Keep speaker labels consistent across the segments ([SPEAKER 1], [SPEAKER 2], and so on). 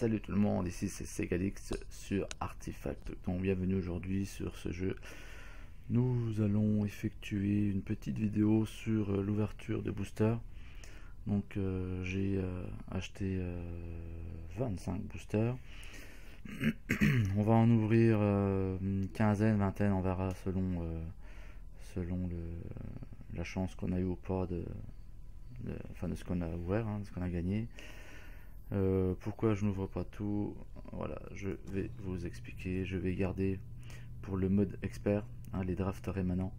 [SPEAKER 1] Salut tout le monde, ici c'est Segalix sur Artifact. Donc bienvenue aujourd'hui sur ce jeu. Nous allons effectuer une petite vidéo sur l'ouverture de booster. Donc j'ai acheté 25 boosters. On va en ouvrir une quinzaine, vingtaine, on verra selon la chance qu'on a eu ou pas de ce qu'on a ouvert, de ce qu'on a gagné. Pourquoi je n'ouvre pas tout? Voilà, je vais vous expliquer. Je vais garder pour le mode expert les drafters émanants.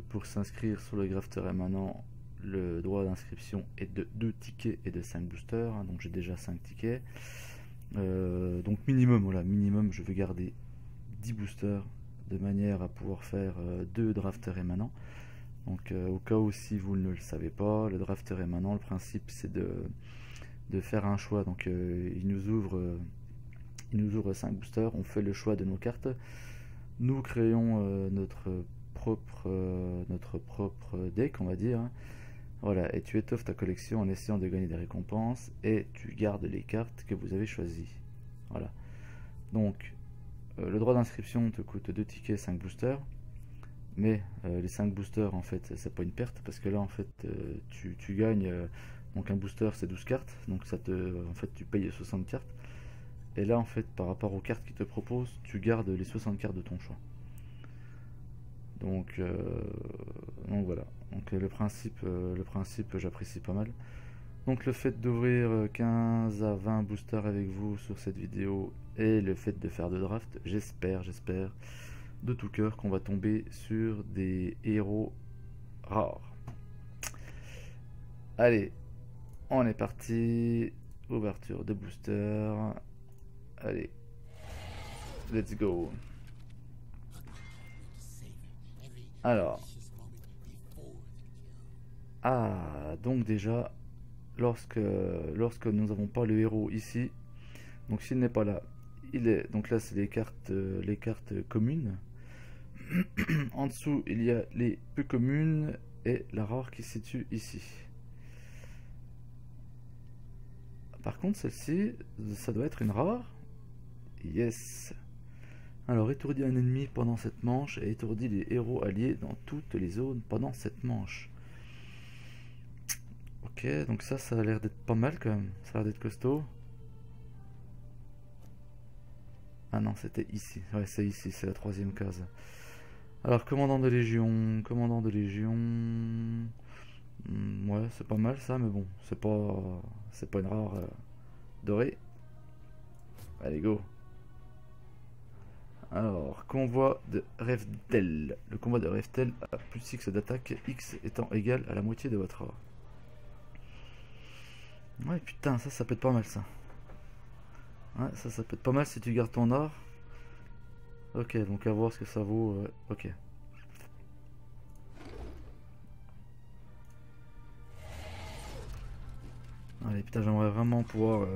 [SPEAKER 1] Pour s'inscrire sur le drafter émanant, le droit d'inscription est de 2 tickets et de 5 boosters. Donc j'ai déjà 5 tickets. Donc minimum, je vais garder 10 boosters de manière à pouvoir faire 2 drafters émanants. Donc au cas où si vous ne le savez pas, le drafter émanant, le principe c'est de faire un choix. Donc il nous ouvre 5 boosters, on fait le choix de nos cartes, nous créons notre propre deck, on va dire. Voilà, et tu étoffes ta collection en essayant de gagner des récompenses et tu gardes les cartes que vous avez choisies. Voilà, donc le droit d'inscription te coûte 2 tickets, 5 boosters, mais les 5 boosters en fait c'est pas une perte, parce que là en fait tu gagnes donc un booster c'est 12 cartes, donc en fait tu payes 60 cartes, et là en fait par rapport aux cartes qu'ils te proposent, tu gardes les 60 cartes de ton choix. Donc voilà, donc le principe j'apprécie pas mal. Donc le fait d'ouvrir 15 à 20 boosters avec vous sur cette vidéo et le fait de faire de draft, j'espère de tout cœur qu'on va tomber sur des héros rares. Allez, on est parti. Ouverture de booster. Allez, let's go. Alors, donc déjà, lorsque nous n'avons pas le héros ici, donc s'il n'est pas là, donc là c'est les cartes communes. En dessous il y a les peu communes et la rare qui se situe ici. Par contre celle-ci, ça doit être une rare. Yes. Alors étourdit un ennemi pendant cette manche et étourdit les héros alliés dans toutes les zones pendant cette manche. Ok, donc ça a l'air d'être pas mal quand même, ça a l'air d'être costaud. Ah non, c'était ici, ouais c'est ici, c'est la 3e case. Alors commandant de légion, ouais c'est pas mal ça, mais bon, c'est pas une rare dorée. Allez go. Alors, convoi de Revtel. Le convoi de Revtel a plus X d'attaque, X étant égal à la moitié de votre rare. Ouais putain, ça peut être pas mal ça. Ouais, ça peut être pas mal si tu gardes ton or. Ok, donc à voir ce que ça vaut. Ok. Allez, putain, j'aimerais vraiment pouvoir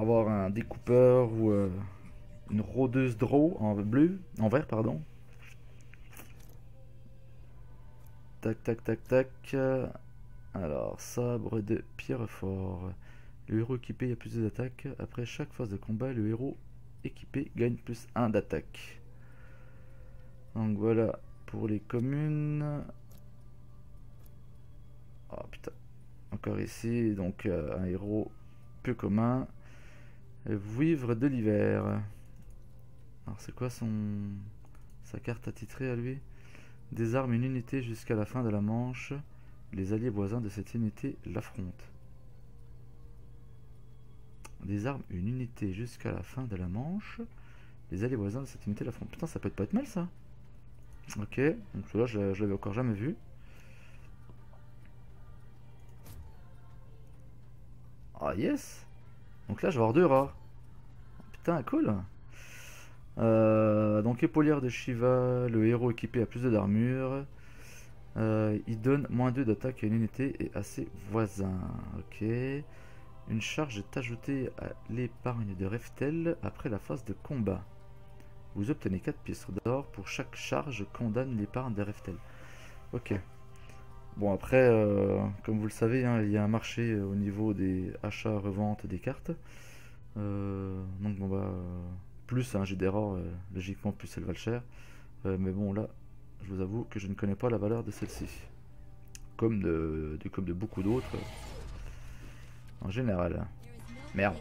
[SPEAKER 1] avoir un découpeur ou une rôdeuse draw en vert, pardon. Tac, tac, tac, tac. Alors, sabre de Pierrefort. Le héros équipé a plus d'attaque. Après chaque phase de combat, le héros équipé gagne plus 1 d'attaque. Donc voilà pour les communes. Oh putain. Encore ici, donc un héros peu commun. Vouivre de l'hiver. Alors c'est quoi sa carte attitrée à lui? Désarme une unité jusqu'à la fin de la manche. Les alliés voisins de cette unité l'affrontent. Désarme une unité jusqu'à la fin de la manche. Les alliés voisins de cette unité l'affrontent. Putain, ça peut pas être mal ça. Ok, donc là je l'avais encore jamais vu. Ah yes. Donc là je vais avoir 2 rares. Putain, cool. Donc épaulière de Shiva, le héros équipé a plus d'armure. Il donne moins 2 d'attaque à une unité et à ses voisins. Ok. Une charge est ajoutée à l'épargne de Revtel après la phase de combat. Vous obtenez 4 pièces d'or pour chaque charge condamne l'épargne de Revtel. Ok. Bon après, comme vous le savez, hein, il y a un marché au niveau des achats-reventes des cartes. Donc bon bah, plus un jet d'erreur, logiquement plus elle va le cher. Mais bon là, je vous avoue que je ne connais pas la valeur de celle-ci. Comme de beaucoup d'autres en général. Merde.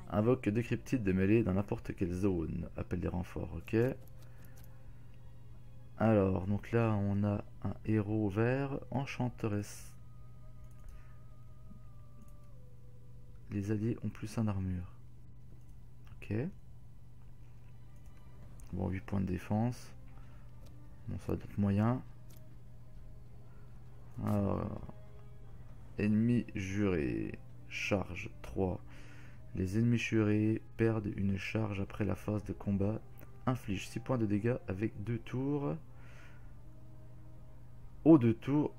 [SPEAKER 1] Invoque deux cryptides de mêlée dans n'importe quelle zone. Appelle des renforts, ok. Alors, donc là, on a un héros vert, enchanteresse. Les alliés ont plus 1 d'armure. Ok. Bon, 8 points de défense. Bon, ça va être moyen. Alors, ennemi juré. Charge 3. Les ennemis jurés perdent une charge après la phase de combat. Inflige 6 points de dégâts avec 2 tours. Au 2 tours,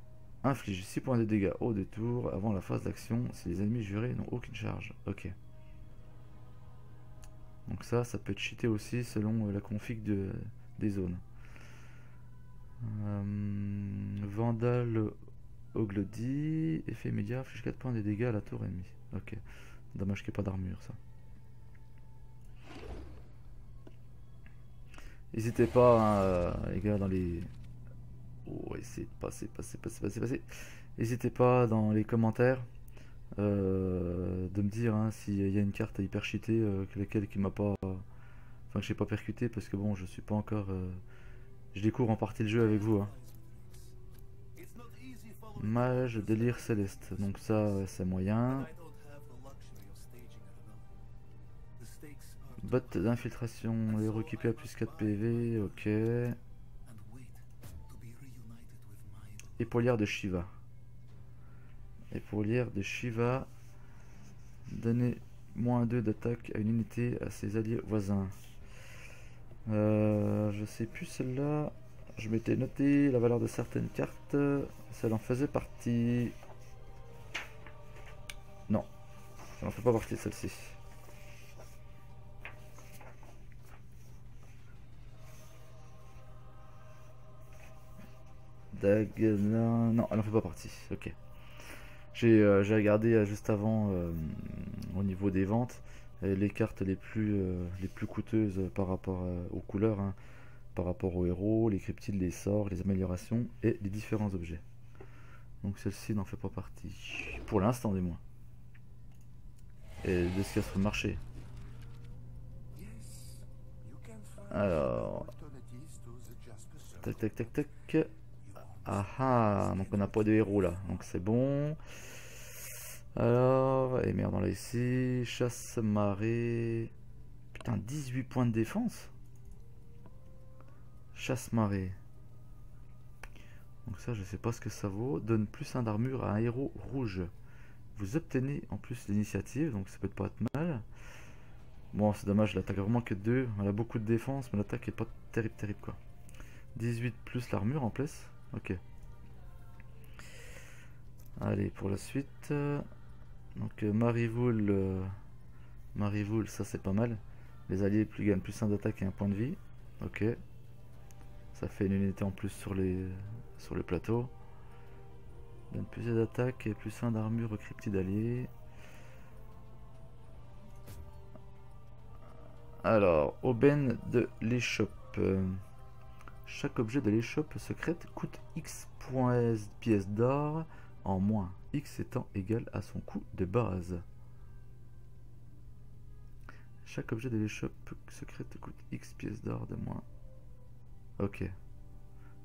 [SPEAKER 1] inflige 6 points de dégâts au 2 tours avant la phase d'action si les ennemis jurés n'ont aucune charge. Ok. Donc ça peut être cheaté aussi selon la config des zones. Vandal Oglody, effet immédiat, inflige 4 points de dégâts à la tour ennemie. Ok. Dommage qu'il n'y ait pas d'armure ça. N'hésitez pas, hein, les gars, dans les... Oh, essayez de passer. N'hésitez pas dans les commentaires de me dire hein, s'il y a une carte hyper cheatée, laquelle qui m'a pas... Enfin que j'ai pas percuté parce que bon je suis pas encore... je découvre en partie le jeu avec vous. Hein. Mage délire céleste. Donc ça c'est moyen. Bot d'infiltration, héros équipé à plus 4 PV, ok. Épaulière de Shiva. Épaulière de Shiva. Donnez moins 2 d'attaque à une unité à ses alliés voisins. Je sais plus celle-là. Je m'étais noté la valeur de certaines cartes. Celle en faisait partie. Non, elle en fait pas partie de celle-ci. Non, elle en fait pas partie. Ok. J'ai regardé juste avant au niveau des ventes les cartes les plus coûteuses par rapport aux couleurs, hein, par rapport aux héros, les cryptides, les sorts, les améliorations et les différents objets. Donc celle-ci n'en fait pas partie. Pour l'instant du moins. Et de ce qu'il y a sur le marché. Alors... Tac. Ah ah, donc on n'a pas de héros là, donc c'est bon. Alors, et merde, on l'a ici. Chasse-marée. Putain, 18 points de défense. Chasse-marée. Donc ça, je sais pas ce que ça vaut. Donne plus 1 d'armure à un héros rouge. Vous obtenez en plus l'initiative, donc ça peut pas être mal. Bon, c'est dommage, l'attaque a vraiment que 2. Elle a beaucoup de défense, mais l'attaque est pas terrible quoi. 18 plus l'armure en plus. Ok. Allez, pour la suite. Donc Marivoul, ça c'est pas mal. Les alliés gagnent plus 1 d'attaque et 1 point de vie. Ok. Ça fait une unité en plus sur le plateau. Donne plus d'attaque et plus 1 d'armure aux cryptides alliés. Alors, aubaine de l'échoppe. Chaque objet de l'échoppe secrète coûte X pièces d'or en moins. X étant égal à son coût de base. Chaque objet de l'échoppe secrète coûte X pièces d'or de moins. Ok.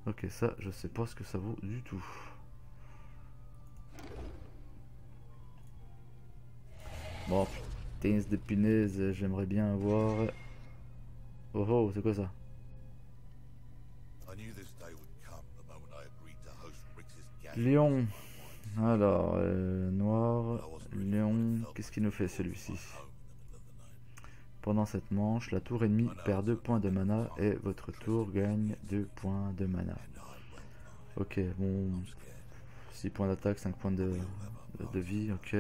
[SPEAKER 1] Ok, ça, je sais pas ce que ça vaut du tout. Bon, putain de punaise, j'aimerais bien avoir... Oh oh, c'est quoi ça? Lion. Alors, noir, lion, qu'est-ce qu'il nous fait celui-ci? Pendant cette manche, la tour ennemie perd 2 points de mana et votre tour gagne 2 points de mana. Ok, bon, 6 points d'attaque, 5 points de vie, ok.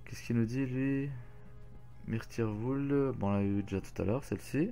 [SPEAKER 1] Qu'est-ce qu'il nous dit lui? Myrtirvoul, bon on l'a eu déjà tout à l'heure, celle-ci.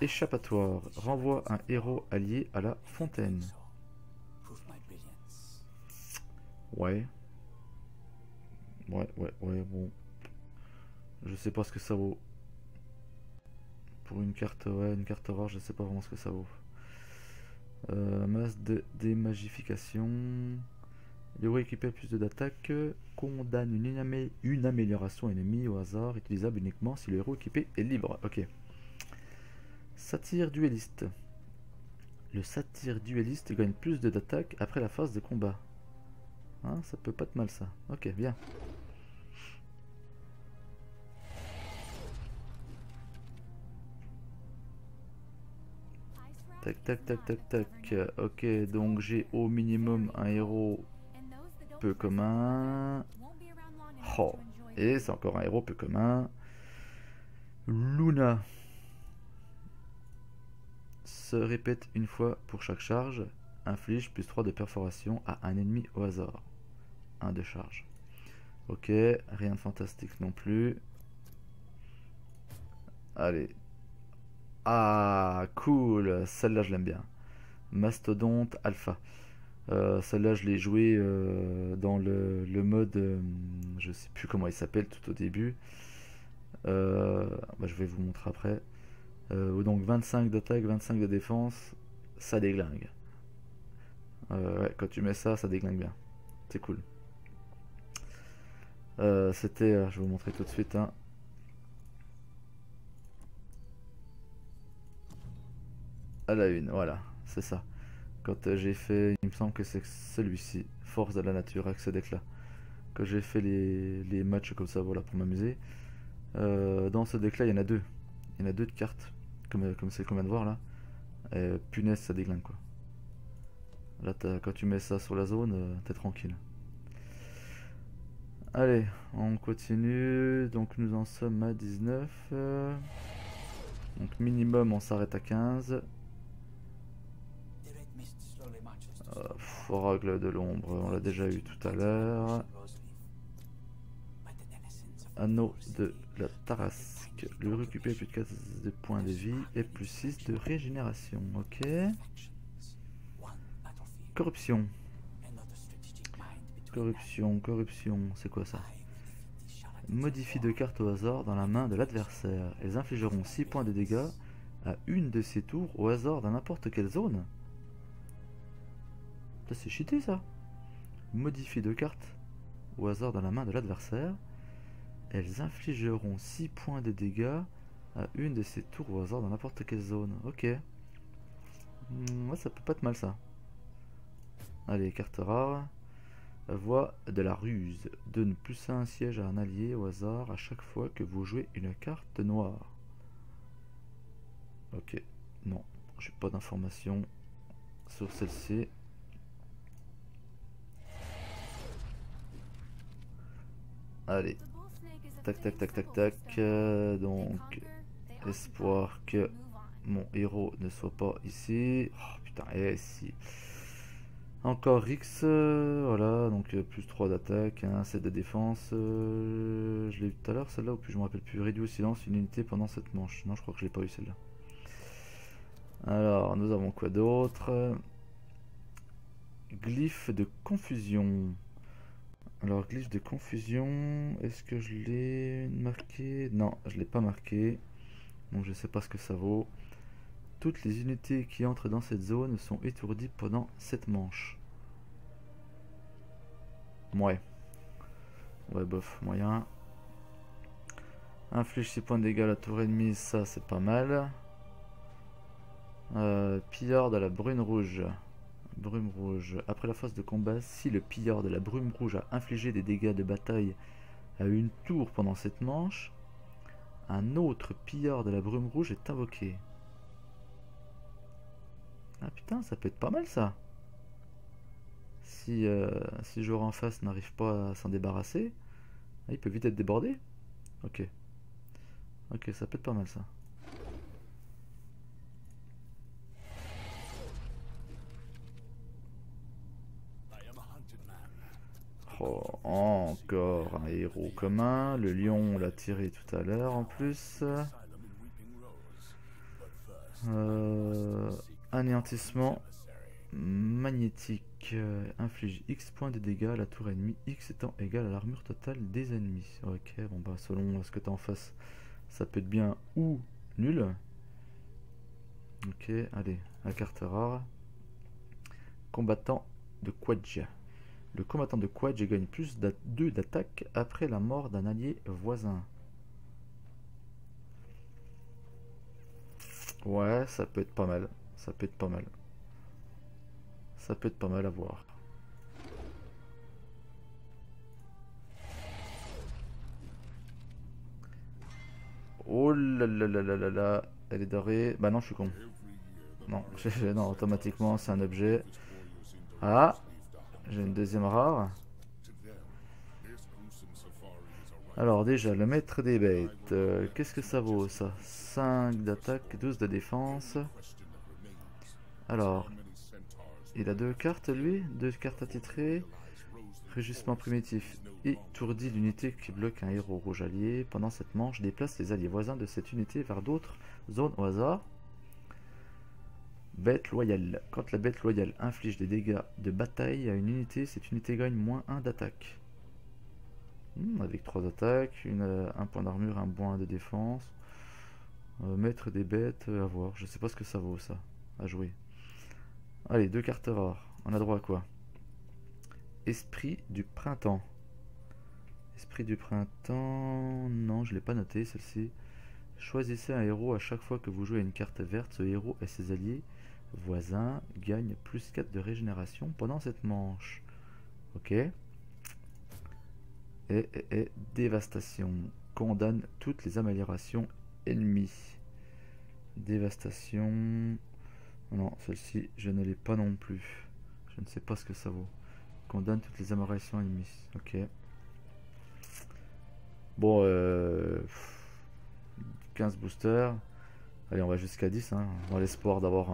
[SPEAKER 1] Échappatoire. Renvoie un héros allié à la fontaine. Ouais. Ouais, bon. Je sais pas ce que ça vaut. Pour une carte, ouais, une carte rare, je sais pas vraiment ce que ça vaut. Masse de démagification. L'héros équipé à plus de d'attaque condamne une amélioration ennemie au hasard, utilisable uniquement si le héros équipé est libre. Ok. Satyre dueliste. Le satyre dueliste gagne plus de d'attaque après la phase de combat. Hein, ça peut pas être mal ça. Ok, bien. Tac, tac, tac, tac, tac. Ok, donc j'ai au minimum un héros peu commun. Oh, et c'est encore un héros peu commun. Luna. Se répète une fois pour chaque charge. Inflige plus 3 de perforation à un ennemi au hasard. 1 de charge. Ok, rien de fantastique non plus. Allez. Ah, cool. Celle-là, je l'aime bien. Mastodonte Alpha. Celle-là, je l'ai joué dans le mode, je sais plus comment il s'appelle tout au début. Bah, je vais vous montrer après. Donc 25 d'attaque, 25 de défense, ça déglingue. Ouais, quand tu mets ça, ça déglingue bien. C'est cool. C'était, je vais vous montrer tout de suite. Hein. À la une, voilà, c'est ça. Quand j'ai fait, il me semble que c'est celui-ci, Force de la Nature, avec ce deck-là. Que j'ai fait les matchs comme ça, voilà, pour m'amuser. Dans ce deck-là, il y en a deux. Il y en a deux de cartes, comme c'est qu'on vient de voir là. Punaise, ça déglingue quoi. Là, quand tu mets ça sur la zone, t'es tranquille. Allez, on continue. Donc nous en sommes à 19. Donc minimum, on s'arrête à 15. Oracle de l'ombre, on l'a déjà eu tout à l'heure. Anneau de la Tarasque. Le récupérer plus de 4 de points de vie et plus 6 de régénération. Ok. Corruption. Corruption, c'est quoi ça? Modifie 2 cartes au hasard dans la main de l'adversaire. Elles infligeront 6 points de dégâts à une de ces tours au hasard dans n'importe quelle zone. Ça c'est cheaté ça. Modifie 2 cartes au hasard dans la main de l'adversaire. Elles infligeront 6 points de dégâts à une de ces tours au hasard dans n'importe quelle zone. Ok. Ouais, ça peut pas être mal ça. Allez, carte rare. Voie de la ruse. Donne plus un siège à un allié au hasard à chaque fois que vous jouez une carte noire. Ok. Non, j'ai pas d'informations sur celle-ci. Allez. Tac, tac, tac, tac, tac. Donc, espoir que mon héros ne soit pas ici. Oh putain, si. Encore X, voilà, donc plus 3 d'attaque, 7 de défense. Je l'ai eu tout à l'heure celle-là, ou plus je me rappelle plus. Réduit au silence une unité pendant cette manche. Non, je crois que je l'ai pas eu celle-là. Alors, nous avons quoi d'autre? Glyphe de confusion. Alors, glyphe de confusion, est-ce que je l'ai marqué? Non, je l'ai pas marqué. Donc, je sais pas ce que ça vaut. Toutes les unités qui entrent dans cette zone sont étourdies pendant cette manche. Ouais. Ouais, bof, moyen. Inflige 6 points de dégâts à la tour ennemie, ça c'est pas mal. Pillard de la brune rouge. Brume rouge. Après la phase de combat, si le pillard de la brume rouge a infligé des dégâts de bataille à une tour pendant cette manche, un autre pillard de la brume rouge est invoqué. Ah putain, ça peut être pas mal ça. Si le joueur en face n'arrive pas à s'en débarrasser, il peut vite être débordé. Ok. Ok, ça peut être pas mal ça. Oh, encore un héros commun. Le lion, on l'a tiré tout à l'heure en plus. Anéantissement magnétique. Inflige X points de dégâts à la tour ennemie, X étant égal à l'armure totale des ennemis. Ok, bon bah selon ce que tu as en face, ça peut être bien ou nul. Ok, allez, la carte rare. Combattant de Quadja. Le combattant de Quadja gagne plus 2 d'attaque après la mort d'un allié voisin. Ouais, ça peut être pas mal. Ça peut être pas mal. Ça peut être pas mal à voir. Oh là là là là là là. Elle est dorée. Bah non, je suis con. Non, non, automatiquement, c'est un objet. Ah, j'ai une deuxième rare. Alors déjà, le maître des bêtes. Qu'est-ce que ça vaut ça? 5 d'attaque, 12 de défense. Alors, il a 2 cartes lui, 2 cartes attitrées. Régissement primitif. Étourdit l'unité qui bloque un héros rouge allié. Pendant cette manche, déplace les alliés voisins de cette unité vers d'autres zones au hasard. Bête loyale. Quand la bête loyale inflige des dégâts de bataille à une unité, cette unité gagne moins 1 d'attaque. Avec 3 attaques, un point d'armure, un point de défense. Maître des bêtes, à voir. Je sais pas ce que ça vaut ça, à jouer. Allez, 2 cartes rares. On a droit à quoi? Esprit du printemps. Esprit du printemps... Non, je l'ai pas noté celle-ci. Choisissez un héros à chaque fois que vous jouez une carte verte. Ce héros et ses alliés voisins gagnent plus 4 de régénération pendant cette manche. Ok. Et dévastation. Condamne toutes les améliorations ennemies. Dévastation... Non, celle-ci, je ne l'ai pas non plus. Je ne sais pas ce que ça vaut. Condamne toutes les améliorations ennemies. Ok. Bon, 15 boosters. Allez, on va jusqu'à 10, hein, dans l'espoir d'avoir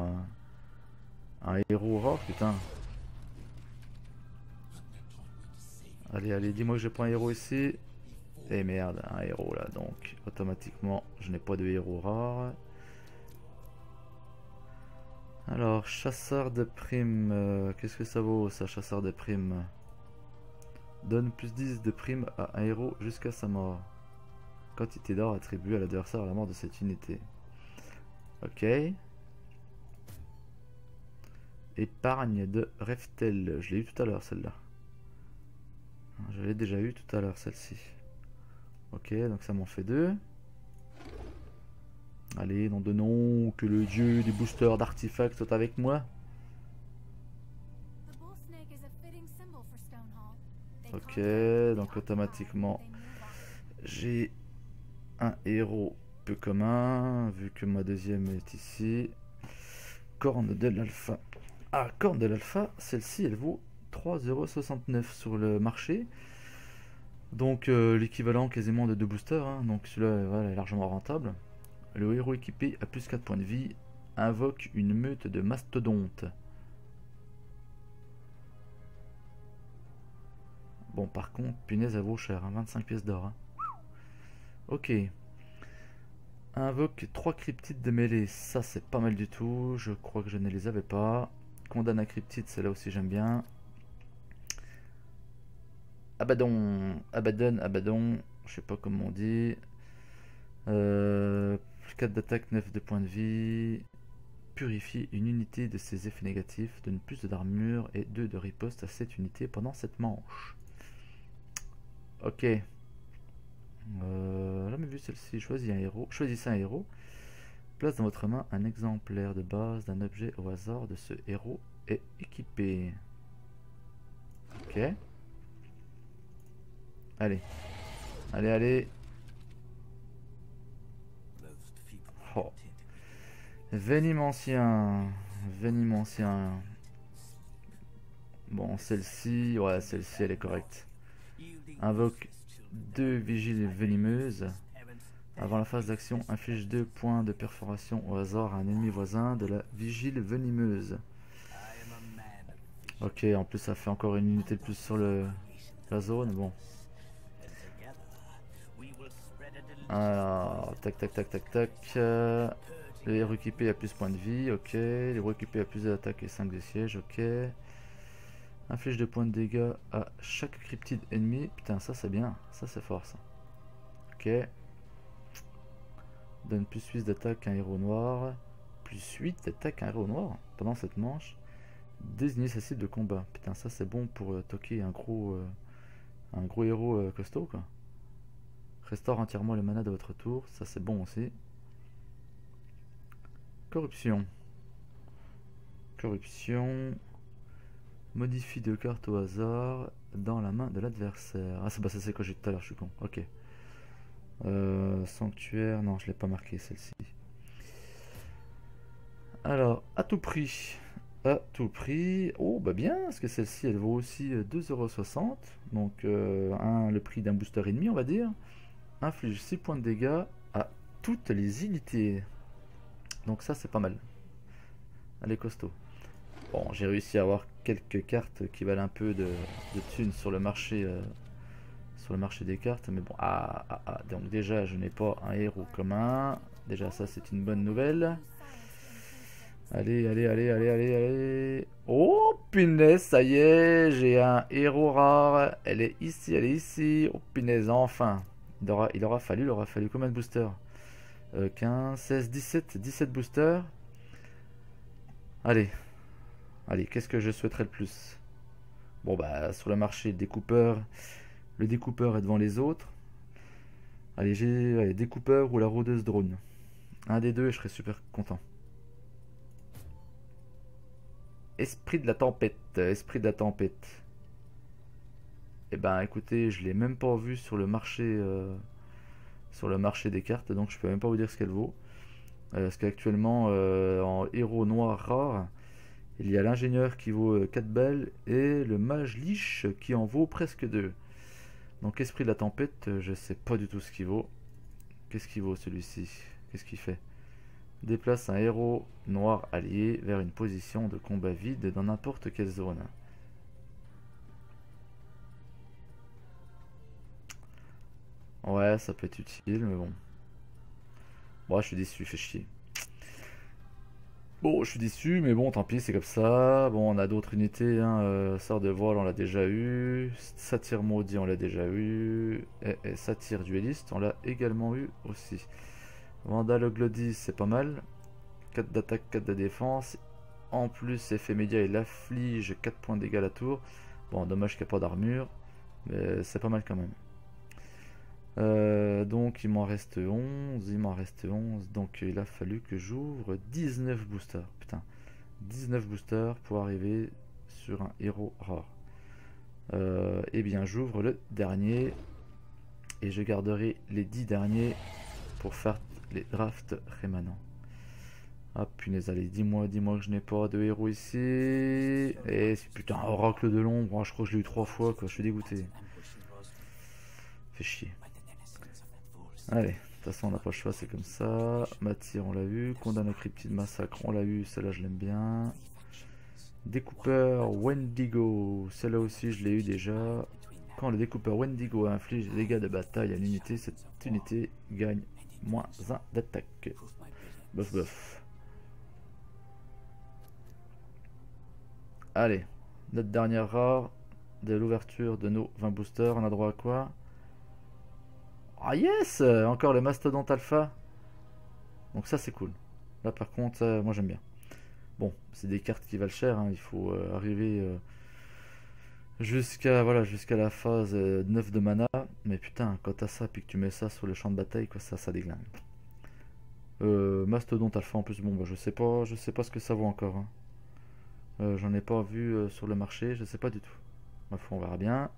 [SPEAKER 1] un héros rare, putain. Allez, allez, dis-moi que j'ai pas un héros ici. Eh merde, un héros là, donc automatiquement, je n'ai pas de héros rare. Alors, chasseur de primes, qu'est-ce que ça vaut ça, chasseur de primes? Donne plus 10 de primes à un héros jusqu'à sa mort. Quantité d'or attribuée à l'adversaire à la mort de cette unité. Ok. Épargne de Reftel. Je l'ai eu tout à l'heure celle-là. Je l'ai déjà eu tout à l'heure celle-ci. Ok, donc ça m'en fait 2. Allez, nom de nom, que le dieu des boosters d'artefacts soit avec moi. Ok, donc automatiquement j'ai un héros peu commun, vu que ma deuxième est ici. Corne de l'alpha. Ah, corne de l'alpha, celle-ci elle vaut 3,69€ sur le marché. Donc l'équivalent quasiment de 2 boosters, hein. Donc celui-là voilà, est largement rentable. Le héros équipé a plus 4 points de vie, invoque une meute de mastodontes. Bon, par contre, punaise, elle vaut cher, hein, 25 pièces d'or. Hein. Ok. Invoque 3 cryptides de mêlée, ça c'est pas mal du tout. Je crois que je ne les avais pas. Condamne un cryptide, celle-là aussi j'aime bien. Abaddon, Abaddon, Abaddon, je sais pas comment on dit. 4 d'attaque, 9 de points de vie. Purifie une unité de ses effets négatifs, donne plus d'armure et 2 de riposte à cette unité pendant cette manche. Ok. Jamais vu celle-ci. Choisissez un héros. Place dans votre main un exemplaire de base d'un objet au hasard de ce héros est équipé. Ok. Allez. Allez, allez. Oh. Venime ancien. Venime ancien. Bon, celle-ci, ouais, celle-ci elle est correcte. Invoque 2 vigiles venimeuses. Avant la phase d'action, inflige 2 points de perforation au hasard à un ennemi voisin de la vigile venimeuse. Ok, en plus ça fait encore une unité de plus sur la zone, bon. Alors, tac tac tac tac tac. Les héros équipés à plus points de vie, ok. Les héros équipés à plus d'attaque et 5 de siège, ok. Inflige de points de dégâts à chaque cryptide ennemi. Putain, ça c'est bien, ça c'est fort ça. Ok. Donne plus 8 d'attaque à un héros noir. Plus 8 d'attaque à un héros noir pendant cette manche. Désigner sa cible de combat. Putain, ça c'est bon pour toquer un gros héros costaud quoi. Restaure entièrement le mana de votre tour, ça c'est bon aussi. Corruption. Corruption. Modifie 2 cartes au hasard dans la main de l'adversaire. Ah, ça c'est quoi j'ai tout à l'heure, je suis con. Ok. Sanctuaire, non, je l'ai pas marqué celle-ci. Alors, à tout prix. À tout prix. Oh, bah bien, parce que celle-ci elle vaut aussi 2,60€. Donc, le prix d'un booster ennemi, on va dire. Inflige 6 points de dégâts à toutes les unités. Donc, ça c'est pas mal. Elle est costaud. Bon, j'ai réussi à avoir quelques cartes qui valent un peu de thunes sur le marché des cartes, mais bon, donc déjà je n'ai pas un héros commun, déjà ça c'est une bonne nouvelle. Allez, allez, allez, allez, allez, allez. Oh punaise, ça y est, j'ai un héros rare, elle est ici, oh punaise, enfin. Il aura fallu combien de boosters? 15, 16, 17 boosters. Allez, qu'est-ce que je souhaiterais le plus? Bon bah sur le marché découpeur, le découpeur est devant les autres. Allez, j'ai découpeur ou la rôdeuse drone. Un des deux et je serais super content. Esprit de la tempête, esprit de la tempête. Eh ben écoutez, je l'ai même pas vu sur le marché des cartes, donc je peux même pas vous dire ce qu'elle vaut. Parce qu'actuellement en héros noir rare, il y a l'ingénieur qui vaut 4 balles et le mage liche qui en vaut presque 2. Donc esprit de la tempête, je sais pas du tout ce qu'il vaut. Qu'est-ce qu'il vaut celui-ci? Qu'est-ce qu'il fait? Déplace un héros noir allié vers une position de combat vide dans n'importe quelle zone. Ouais, ça peut être utile, mais bon. Bon, je suis déçu, fait chier. Bon, je suis déçu, mais bon, tant pis, c'est comme ça. Bon, on a d'autres unités, hein. Sort de voile, on l'a déjà eu. Satyre maudit, on l'a déjà eu. Et Satyre dueliste, on l'a également eu aussi. Vandal Glodis, c'est pas mal. 4 d'attaque, 4 de défense. En plus, effet média, il afflige 4 points de dégâts à la tour. Bon, dommage qu'il n'y a pas d'armure, mais c'est pas mal quand même. Donc il m'en reste 11, donc il a fallu que j'ouvre 19 boosters, putain, 19 boosters pour arriver sur un héros rare. Et bien j'ouvre le dernier, et je garderai les 10 derniers pour faire les drafts rémanents. Ah punaise, allez, dis-moi que je n'ai pas de héros ici. Et putain, oracle de l'ombre, je crois que je l'ai eu 3 fois, quoi, je suis dégoûté. Fait chier. Allez, de toute façon on n'a pas le choix, c'est comme ça. Matir on l'a eu, condamne au cryptide massacre on l'a eu, celle-là je l'aime bien. Découpeur Wendigo, celle-là aussi je l'ai eu déjà. Quand le découpeur Wendigo inflige des dégâts de bataille à l'unité, cette unité gagne moins 1 d'attaque. Bof bof. Allez, notre dernière rare de l'ouverture de nos 20 boosters, on a droit à quoi? Ah yes, encore le mastodonte alpha. Donc ça c'est cool. Là par contre, moi j'aime bien. Bon, c'est des cartes qui valent cher, hein. Il faut arriver jusqu'à la phase 9 de mana. Mais putain, quand t'as ça puis que tu mets ça sur le champ de bataille, quoi, ça déglingue. Mastodonte alpha en plus, bon bah je sais pas ce que ça vaut encore, hein. J'en ai pas vu sur le marché, je sais pas du tout. Bref, on verra bien.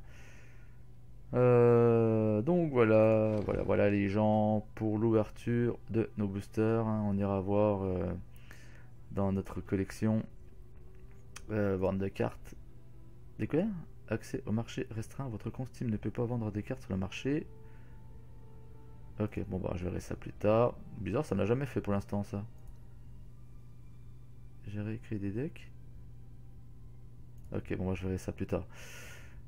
[SPEAKER 1] Donc voilà les gens pour l'ouverture de nos boosters, hein. On ira voir dans notre collection vente de cartes. Découvert? Accès au marché restreint. Votre compte Steam ne peut pas vendre des cartes sur le marché. Ok, bon bah je verrai ça plus tard. Bizarre, ça n'a jamais fait pour l'instant ça. J'ai réécrit des decks. Ok, bon bah je verrai ça plus tard.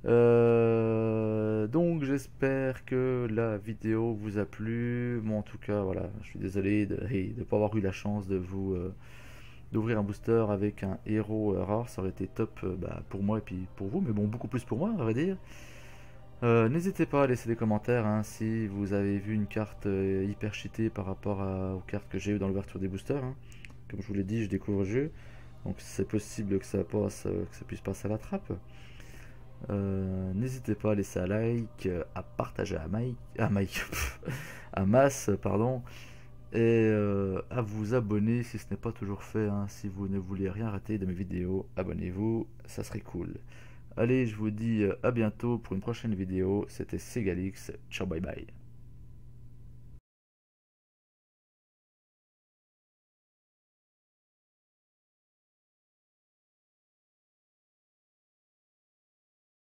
[SPEAKER 1] Donc j'espère que la vidéo vous a plu. Moi en tout cas, voilà, je suis désolé de ne pas avoir eu la chance de vous d'ouvrir un booster avec un héros rare. Ça aurait été top pour moi et puis pour vous, mais bon, beaucoup plus pour moi, à vrai dire. N'hésitez pas à laisser des commentaires hein, si vous avez vu une carte hyper cheatée par rapport aux cartes que j'ai eues dans l'ouverture des boosters. Hein. Comme je vous l'ai dit, je découvre le jeu, donc c'est possible que ça passe, que ça puisse passer à la trappe. N'hésitez pas à laisser un like, à partager à masse, pardon, et à vous abonner si ce n'est pas toujours fait. Hein. Si vous ne voulez rien rater de mes vidéos, abonnez-vous, ça serait cool. Allez, je vous dis à bientôt pour une prochaine vidéo. C'était Segalix. Ciao, bye bye.